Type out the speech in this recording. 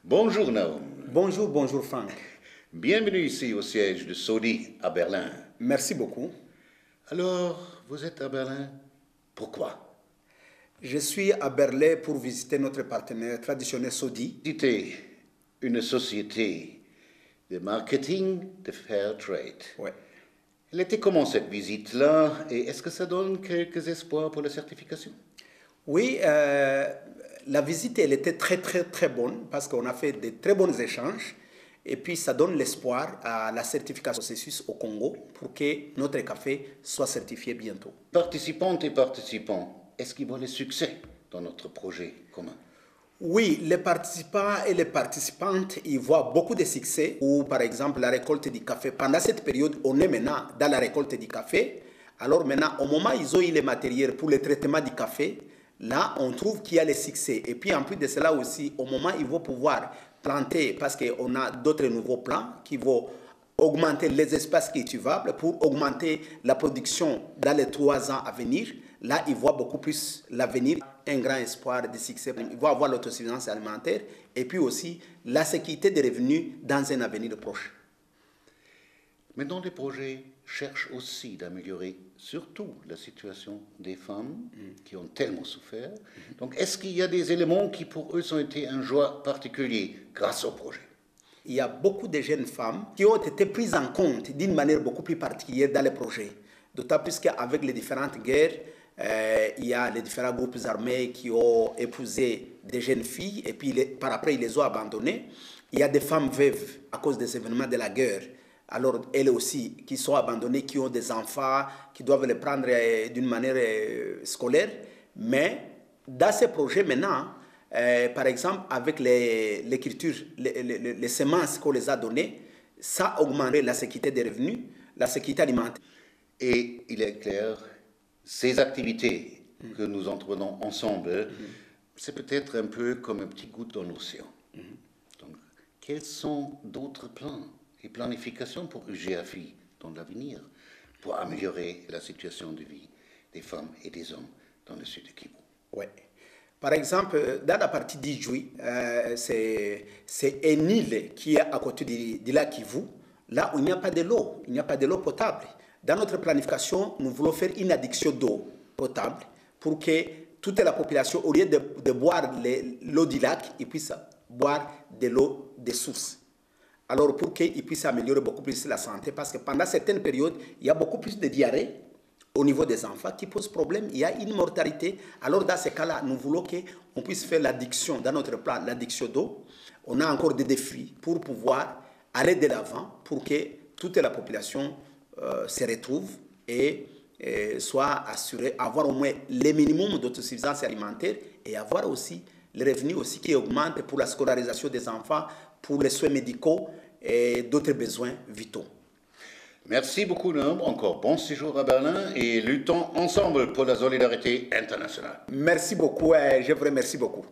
Bonjour Naoum. Bonjour, bonjour Franck. Bienvenue ici au siège de Sodi à Berlin. Merci beaucoup. Alors, vous êtes à Berlin? Pourquoi? Je suis à Berlin pour visiter notre partenaire traditionnel Sodi. Visiter une société de marketing de fair trade. Ouais. Elle était comment cette visite-là et est-ce que ça donne quelques espoirs pour la certification? Oui, la visite elle était très bonne parce qu'on a fait de très bons échanges et puis ça donne l'espoir à la certification processus au Congo pour que notre café soit certifié bientôt. Participantes et participants, est-ce qu'ils voient le succès dans notre projet commun? Oui, les participants et les participantes, ils voient beaucoup de succès. Ou par exemple la récolte du café. Pendant cette période, on est maintenant dans la récolte du café. Alors maintenant, au moment où ils ont eu les matériels pour le traitement du café, là, on trouve qu'il y a le succès. Et puis en plus de cela aussi, au moment où ils vont pouvoir planter, parce qu'on a d'autres nouveaux plans qui vont augmenter les espaces cultivables pour augmenter la production dans les 3 ans à venir. Là, ils voient beaucoup plus l'avenir, un grand espoir de succès. Ils vont avoir l'autosuffisance alimentaire et puis aussi la sécurité des revenus dans un avenir proche. Mais dans les projets cherchent aussi d'améliorer surtout la situation des femmes qui ont tellement souffert. Donc, est-ce qu'il y a des éléments qui pour eux ont été un joie particulier grâce au projet? Il y a beaucoup de jeunes femmes qui ont été prises en compte d'une manière beaucoup plus particulière dans les projets. D'autant plus qu'avec les différentes guerres, il y a les différents groupes armés qui ont épousé des jeunes filles et puis par après ils les ont abandonnées. Il y a des femmes veuves à cause des événements de la guerre. Alors elles aussi qui sont abandonnées, qui ont des enfants, qui doivent les prendre d'une manière scolaire. Mais dans ces projets maintenant, par exemple avec l'écriture, les semences qu'on les a données, ça a augmenté la sécurité des revenus, la sécurité alimentaire. Et il est clair, ces activités que nous entreprenons ensemble, c'est peut-être un peu comme un petit goutte dans l'océan. Donc, quels sont d'autres plans et planifications pour UGAFI dans l'avenir pour améliorer la situation de vie des femmes et des hommes dans le sud de Kivu? Ouais. Par exemple, dans la partie d'Idjoui, c'est une île qui est à côté du lac Kivu, là où il n'y a pas de l'eau, il n'y a pas de l'eau potable. Dans notre planification, nous voulons faire une addiction d'eau potable pour que toute la population, au lieu de boire l'eau du lac, ils puissent boire de l'eau des sources. Alors pour qu'ils puissent améliorer beaucoup plus la santé, parce que pendant certaines périodes, il y a beaucoup plus de diarrhée au niveau des enfants qui pose problème, il y a une mortalité. Alors dans ces cas-là, nous voulons qu'on puisse faire l'addiction, dans notre plan, l'addiction d'eau. On a encore des défis pour pouvoir aller de l'avant, pour que toute la population se retrouve et soit assurée, avoir au moins le minimum d'autosuffisance alimentaire et avoir aussi les revenus aussi qui augmentent pour la scolarisation des enfants, pour les soins médicaux et d'autres besoins vitaux. Merci beaucoup, Naoum. Encore bon séjour à Berlin et luttons ensemble pour la solidarité internationale. Merci beaucoup et je vous remercie beaucoup.